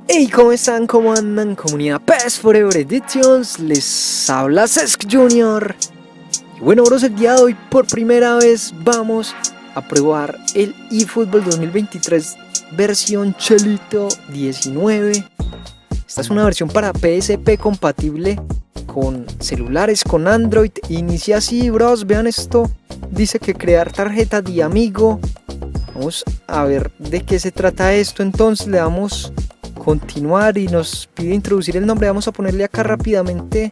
Hey, ¿cómo están? ¿Cómo andan? Comunidad PES Forever Editions, les habla Cesc Junior. Y bueno, bros, el día de hoy por primera vez vamos a probar el eFootball 2023 versión Chelito 19. Esta es una versión para PSP compatible con celulares, con Android. Inicia así, bros, vean esto. Dice que crear tarjeta de amigo. Vamos a ver de qué se trata esto. Entonces le damos continuar y nos pide introducir el nombre. Vamos a ponerle acá rápidamente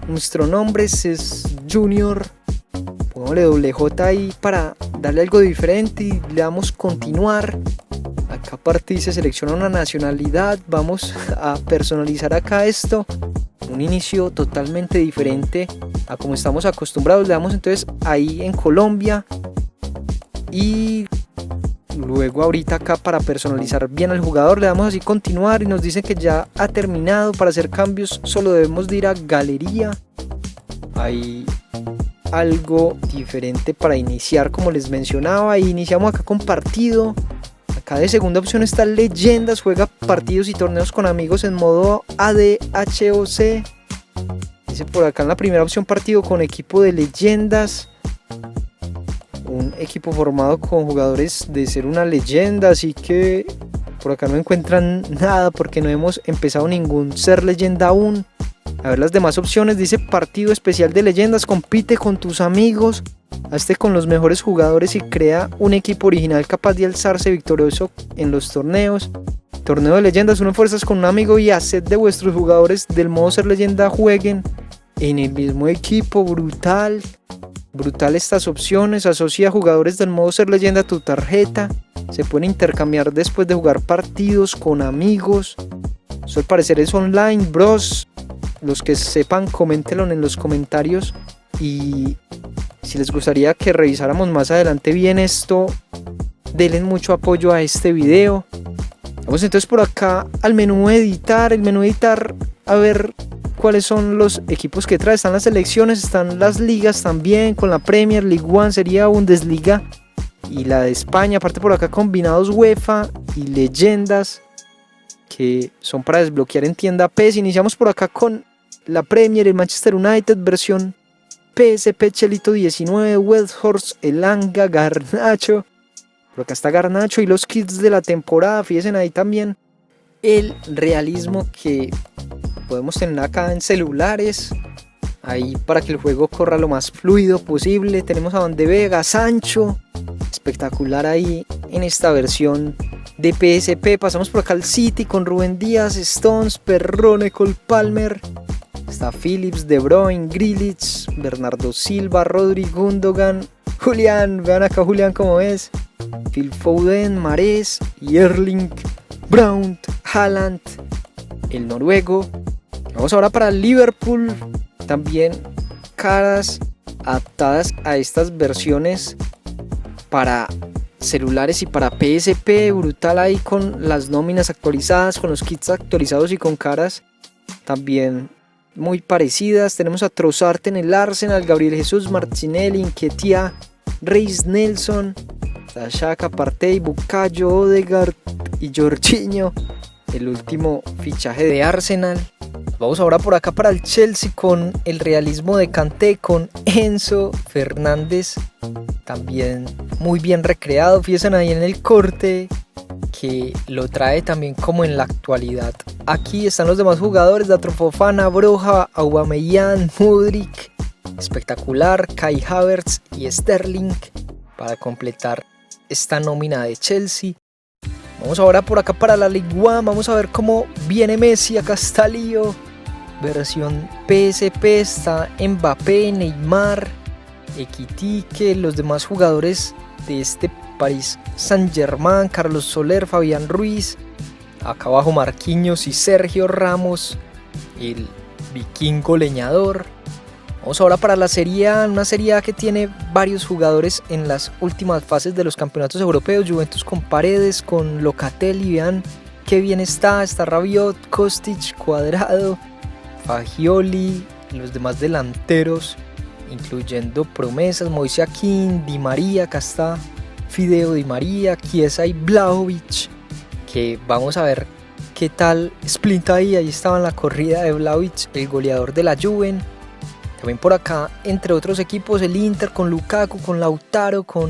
nuestro nombre, es Junior. Pongámosle doble J ahí para darle algo diferente y le damos continuar. Acá aparte dice selecciona una nacionalidad. Vamos a personalizar acá esto, un inicio totalmente diferente a como estamos acostumbrados. Le damos entonces ahí en Colombia y luego ahorita acá para personalizar bien al jugador le damos así continuar y nos dice que ya ha terminado. Para hacer cambios solo debemos de ir a galería. Hay algo diferente para iniciar, como les mencionaba, y iniciamos acá con partido. Acá de segunda opción está leyendas, juega partidos y torneos con amigos en modo ADHOC. Dice por acá en la primera opción partido con equipo de leyendas. Un equipo formado con jugadores de ser una leyenda, así que por acá no encuentran nada porque no hemos empezado ningún ser leyenda aún. A ver las demás opciones. Dice partido especial de leyendas, compite con tus amigos, hazte con los mejores jugadores y crea un equipo original capaz de alzarse victorioso en los torneos. Torneo de leyendas, une fuerzas con un amigo y haced de vuestros jugadores del modo ser leyenda jueguen en el mismo equipo. Brutal estas opciones. Asocia jugadores del modo ser leyenda a tu tarjeta. Se pueden intercambiar después de jugar partidos con amigos. Eso al parecer es online, bros. Los que sepan, coméntenlo en los comentarios. Y si les gustaría que revisáramos más adelante bien esto, denle mucho apoyo a este video. Vamos entonces por acá al menú editar. El menú editar, a ver cuáles son los equipos que trae. Están las selecciones, están las ligas también, con la Premier League One sería Bundesliga y la de España. Aparte por acá combinados UEFA y leyendas que son para desbloquear en tienda PES. Iniciamos por acá con la Premier, el Manchester United versión PSP Chelito 19, Weghorst, Elanga, Garnacho. Por acá está Garnacho y los kits de la temporada. Fíjense ahí también el realismo que podemos tener acá en celulares, ahí para que el juego corra lo más fluido posible. Tenemos a Van de Vega, Sancho, espectacular ahí en esta versión de PSP. Pasamos por acá al City con Rubén Díaz, Stones, Perrone, Cole Palmer. Está Phillips, De Bruyne, Grealish, Bernardo Silva, Rodri, Gundogan, Julián, vean acá Julián como es, Phil Foden, Mahrez y Erling Braut Haaland, el noruego. Vamos ahora para Liverpool, también caras adaptadas a estas versiones para celulares y para PSP. Brutal ahí con las nóminas actualizadas, con los kits actualizados y con caras también muy parecidas. Tenemos a Trossard en el Arsenal, Gabriel Jesús, Martinelli, Nketiah, Reiss Nelson, Xhaka, Partey, Bukayo, Odegaard y Jorginho, el último fichaje de Arsenal. Vamos ahora por acá para el Chelsea con el realismo de Kanté, con Enzo Fernández, también muy bien recreado. Fíjense ahí en el corte que lo trae también como en la actualidad. Aquí están los demás jugadores: Datro Fofana, Broja, Aubameyang, Mudryk, espectacular, Kai Havertz y Sterling para completar esta nómina de Chelsea. Vamos ahora por acá para la League One. Vamos a ver cómo viene Messi. Acá está Lío, versión PSP. Está Mbappé, Neymar, Ekitike, los demás jugadores de este Paris Saint-Germain, Carlos Soler, Fabián Ruiz. Acá abajo Marquinhos y Sergio Ramos, el vikingo leñador. Vamos ahora para la Serie A, una Serie A que tiene varios jugadores en las últimas fases de los campeonatos europeos. Juventus con Paredes, con Locatelli, vean qué bien está Rabiot, Kostic, Cuadrado, Fagioli, los demás delanteros, incluyendo promesas, Moise Kean, Di María, acá está Fideo Di María, Chiesa y Vlahovic, que vamos a ver qué tal Splint ahí estaba en la corrida de Vlahovic, el goleador de la Juve. También por acá, entre otros equipos, el Inter con Lukaku, con Lautaro, con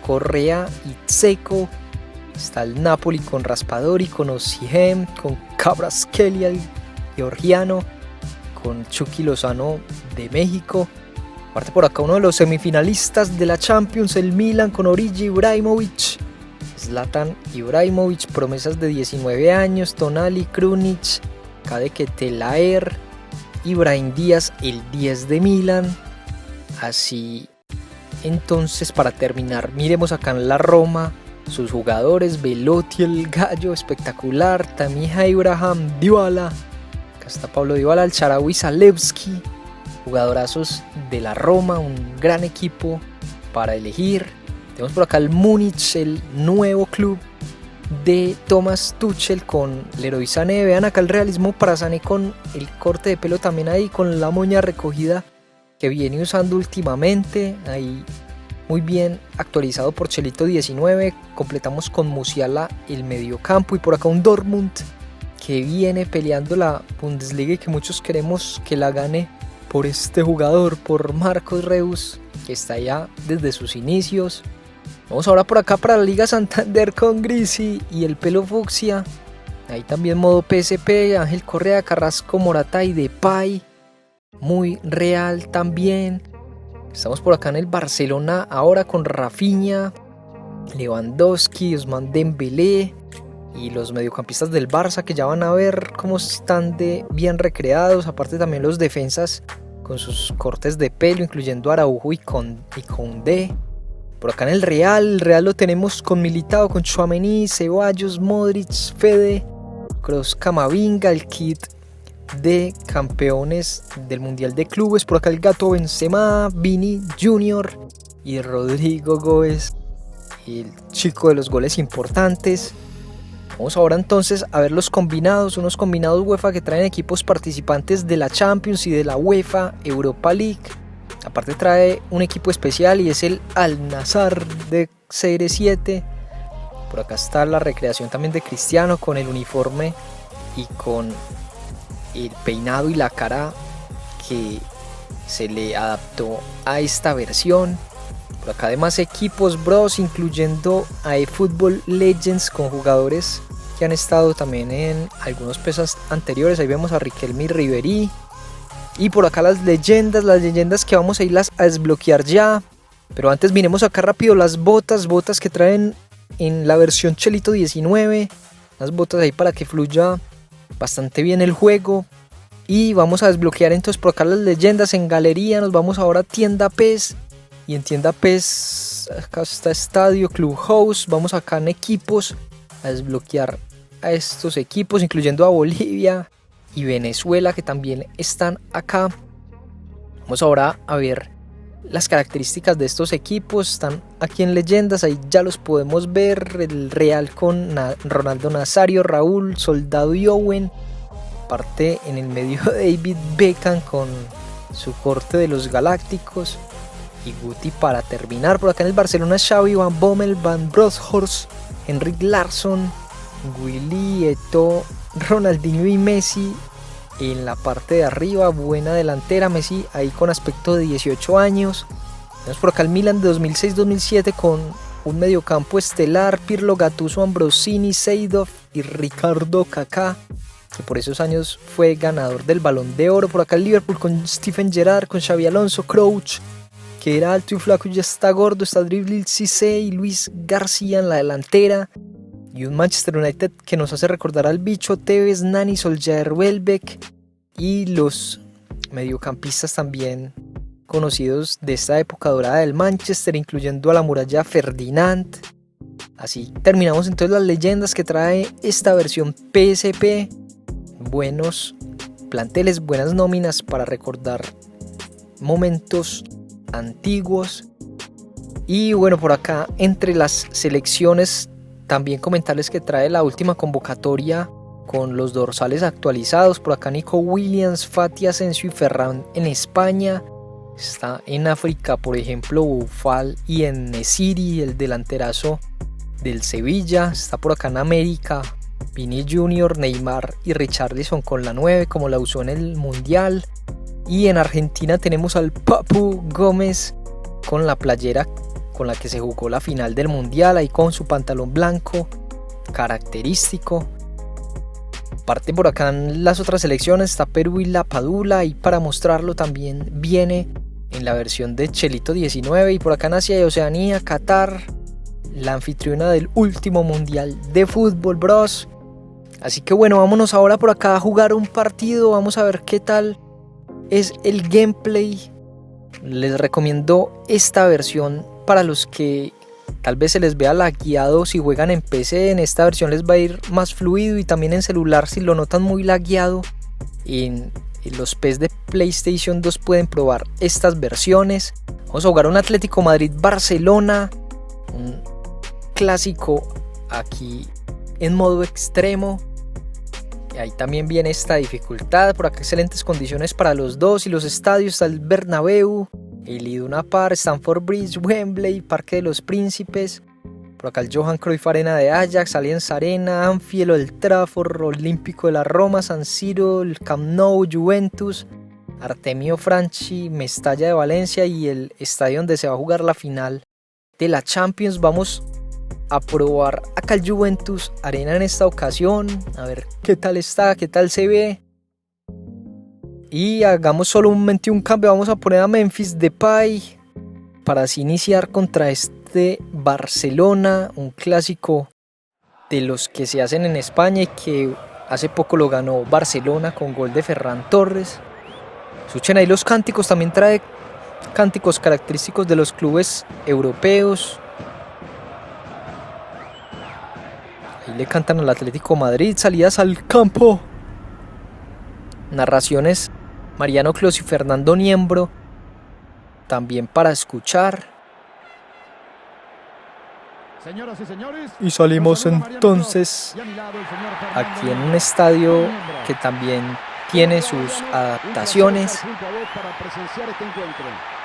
Correa y Dzeko. Está el Napoli con Raspadori, con Osimhen, con Kvaratskhelia, el georgiano, con Chucky Lozano de México. Aparte por acá uno de los semifinalistas de la Champions, el Milan con Origi, Ibrahimovic, Zlatan Ibrahimovic, promesas de 19 años, Tonali, Krunic, Kade Ketelaere, Ibrahim Díaz, el 10 de Milan. Así entonces, para terminar, miremos acá en la Roma sus jugadores: Belotti, el gallo, espectacular, Tammy Abraham, Dybala, acá está Pablo Dybala, el Shaarawy, Zalewski, jugadorazos de la Roma, un gran equipo para elegir. Tenemos por acá el Múnich, el nuevo club de Thomas Tuchel con Leroy Sané. Vean acá el realismo para Sané con el corte de pelo también ahí, con la moña recogida que viene usando últimamente. Ahí muy bien actualizado por Chelito 19. Completamos con Musiala el mediocampo, y por acá un Dortmund que viene peleando la Bundesliga y que muchos queremos que la gane por este jugador, por Marcos Reus, que está ya desde sus inicios. Vamos ahora por acá para la Liga Santander con Grisi y el pelo fucsia. Ahí también modo PSP, Ángel Correa, Carrasco, Morata y Depay. Muy real también. Estamos por acá en el Barcelona ahora con Rafinha, Lewandowski, Ousmane Dembélé y los mediocampistas del Barça, que ya van a ver cómo están de bien recreados. Aparte también los defensas con sus cortes de pelo, incluyendo Araujo y Koundé. Por acá en el Real lo tenemos con Militao, con Tchouaméni, Ceballos, Modric, Fede, Kroos, Camavinga, el kit de campeones del Mundial de Clubes. Por acá el gato Benzema, Vini Junior y Rodrigo Goes, el chico de los goles importantes. Vamos ahora entonces a ver los combinados, unos combinados UEFA que traen equipos participantes de la Champions y de la UEFA Europa League. Aparte trae un equipo especial y es el Al-Nassr de CR7. Por acá está la recreación también de Cristiano con el uniforme y con el peinado y la cara que se le adaptó a esta versión. Por acá además equipos bros, incluyendo a eFootball Legends con jugadores que han estado también en algunos PES anteriores. Ahí vemos a Riquelme y Ribery. Y por acá las leyendas que vamos a irlas a desbloquear ya. Pero antes miremos acá rápido las botas que traen en la versión Chelito 19. Las botas ahí para que fluya bastante bien el juego. Y vamos a desbloquear entonces por acá las leyendas en galería. Nos vamos ahora a tienda PES. Y en tienda PES acá está Estadio, Clubhouse. Vamos acá en equipos a desbloquear a estos equipos, incluyendo a Bolivia y Venezuela, que también están acá. Vamos ahora a ver las características de estos equipos. Están aquí en leyendas, ahí ya los podemos ver. El Real con Ronaldo Nazario, Raúl, Soldado y Owen. Aparte en el medio David Beckham con su corte de los Galácticos. Y Guti para terminar. Por acá en el Barcelona, Xavi, Van Bommel, Van Bronckhorst, Henrik Larsson, Willy, Eto'o, Ronaldinho y Messi. En la parte de arriba, buena delantera, Messi ahí con aspecto de 18 años. Tenemos por acá el Milan de 2006-2007 con un mediocampo estelar: Pirlo, Gattuso, Ambrosini, Seedorf y Ricardo Kaká, que por esos años fue ganador del Balón de Oro. Por acá el Liverpool con Steven Gerrard, con Xabi Alonso, Crouch, que era alto y flaco y ya está gordo. Está Dribbble Cissé y Luis García en la delantera. Y un Manchester United que nos hace recordar al bicho: Tevez, Nani, Solskjaer, Welbeck. Y los mediocampistas también conocidos de esta época dorada del Manchester, incluyendo a la muralla Ferdinand. Así terminamos entonces las leyendas que trae esta versión PSP. Buenos planteles, buenas nóminas para recordar momentos antiguos. Y bueno, por acá entre las selecciones también comentarles que trae la última convocatoria con los dorsales actualizados. Por acá Nico Williams, Fati Asensio y Ferran en España. Está en África, por ejemplo, Boufal y En-Nesyri, el delanterazo del Sevilla. Está por acá en América Vini Junior, Neymar y Richarlison con la 9 como la usó en el Mundial. Y en Argentina tenemos al Papu Gómez con la playera con la que se jugó la final del Mundial, ahí con su pantalón blanco característico. Aparte por acá en las otras selecciones está Perú y la Padula, y para mostrarlo también viene en la versión de Chelito 19. Y por acá en Asia y Oceanía, Qatar, la anfitriona del último Mundial de fútbol, bros. Así que bueno, vámonos ahora por acá a jugar un partido, vamos a ver qué tal es el gameplay. Les recomiendo esta versión para los que tal vez se les vea lagueado si juegan en PC. En esta versión les va a ir más fluido, y también en celular si lo notan muy lagueado. En los PES de PlayStation 2 pueden probar estas versiones. Vamos a jugar un Atlético Madrid-Barcelona, un clásico aquí en modo extremo. Y ahí también viene esta dificultad. Por acá excelentes condiciones para los dos, y los estadios: está el Bernabéu, el Iduna Park, Stamford Bridge, Wembley, Parque de los Príncipes. Por acá el Johan Cruyff Arena de Ajax, Allianz Arena, Anfield, el Trafford, Olímpico de la Roma, San Siro, el Camp Nou, Juventus, Artemio Franchi, Mestalla de Valencia, y el estadio donde se va a jugar la final de la Champions. Vamos a probar acá el Juventus Arena en esta ocasión, a ver qué tal está, qué tal se ve. Y hagamos solamente un cambio, vamos a poner a Memphis Depay para así iniciar contra este Barcelona, un clásico de los que se hacen en España y que hace poco lo ganó Barcelona con gol de Ferran Torres. Escuchen ahí los cánticos, también trae cánticos característicos de los clubes europeos. Ahí le cantan al Atlético Madrid, salidas al campo. Narraciones Mariano Clos y Fernando Niembro, también para escuchar. Y salimos entonces aquí en un estadio que también tiene sus adaptaciones.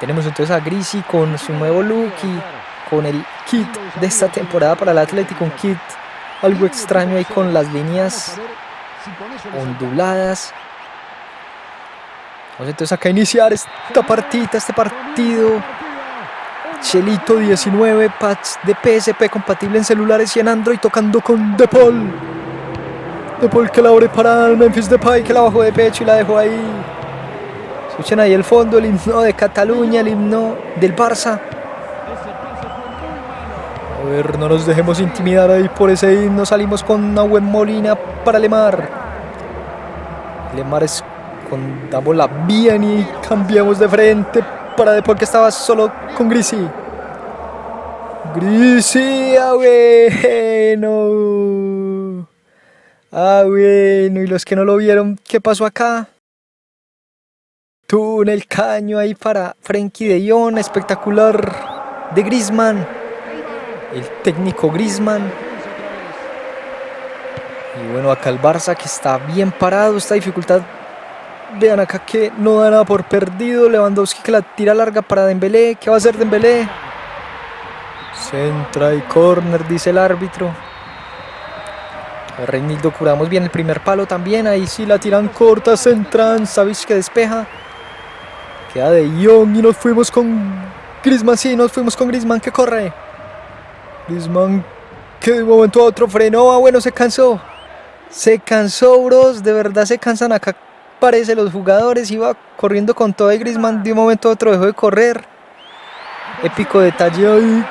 Tenemos entonces a Grisi con su nuevo look y con el kit de esta temporada para el Atlético, un kit algo extraño ahí con las líneas onduladas. Vamos entonces acá a iniciar esta partida, este partido. Chelito 19, patch de PSP compatible en celulares y en Android, tocando con De Paul. De Paul que la abre para el Memphis Depay, que la bajó de pecho y la dejó ahí. Escuchen ahí el fondo, el himno de Cataluña, el himno del Barça. A ver, no nos dejemos intimidar ahí por ese himno. Salimos con Nahuel Molina para Lemar. Lemar escondámosla bien y cambiamos de frente para De Paul, que estaba solo con Grisi. Grisi, bueno. Bueno, y los que no lo vieron, ¿qué pasó acá? Túnel caño ahí para Frenkie de Jong, espectacular de Griezmann, el técnico Griezmann. Y bueno, acá el Barça que está bien parado, esta dificultad. Vean acá que no da nada por perdido. Lewandowski que la tira larga para Dembélé. ¿Qué va a hacer Dembélé? Centra y corner, dice el árbitro. Reinildo, curamos bien el primer palo también. Ahí sí la tiran corta, centran. Savic que despeja. Queda de Jong y nos fuimos con Griezmann. Sí, nos fuimos con Griezmann que corre. Griezmann que de un momento a otro frenó. Ah, bueno, se cansó. Se cansó, bros. De verdad se cansan acá. Parece los jugadores, iba corriendo con todo, y Griezmann de un momento a otro dejó de correr. Épico detalle ahí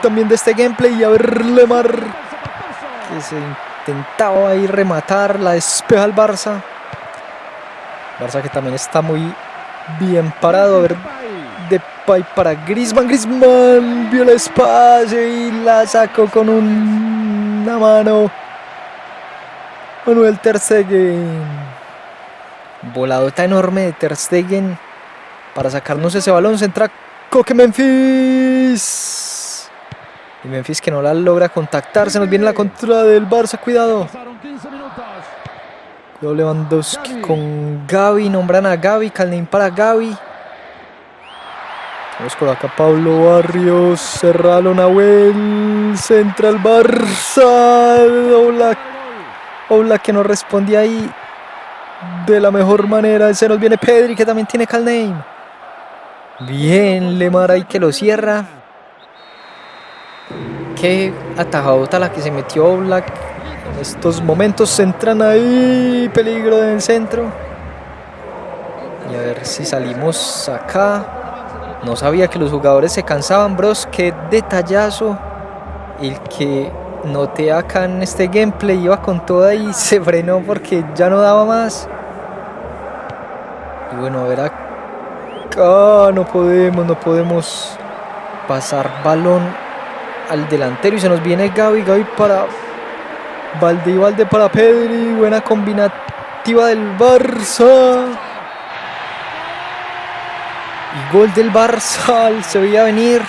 también de este gameplay. Y a ver Lemar que se intentaba ahí rematar, la despeja el Barça. Barça que también está muy bien parado. A ver Depay para Griezmann. Griezmann vio el espacio y la sacó con una mano Manuel Ter Stegen. Voladota enorme de Ter Stegen para sacarnos ese balón. Centra Coque Memphis. Y Memphis que no la logra contactar. Se nos viene la contra del Barça. Cuidado. Cuidado Lewandowski con Gavi. Nombran a Gavi. Calnein para Gavi. Vamos por acá Pablo Barrios. Cerralo Nahuel. Centra el Barça. Dobla Oblak que no responde ahí de la mejor manera. Se nos viene Pedri, que también tiene Calname. Bien, Lemar ahí que lo cierra. Qué atajadota la que se metió Oblak. En estos momentos se entran ahí. Peligro del centro. Y a ver si salimos acá. No sabía que los jugadores se cansaban, bros. Qué detallazo. El que noté acá en este gameplay, iba con toda y se frenó porque ya no daba más. Y bueno, a ver acá. No podemos pasar balón al delantero. Y se nos viene Gavi para Valde para Pedri. Buena combinativa del Barça. Y gol del Barça. Se veía venir.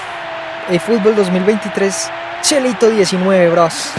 El fútbol 2023. Chelito 19, bros.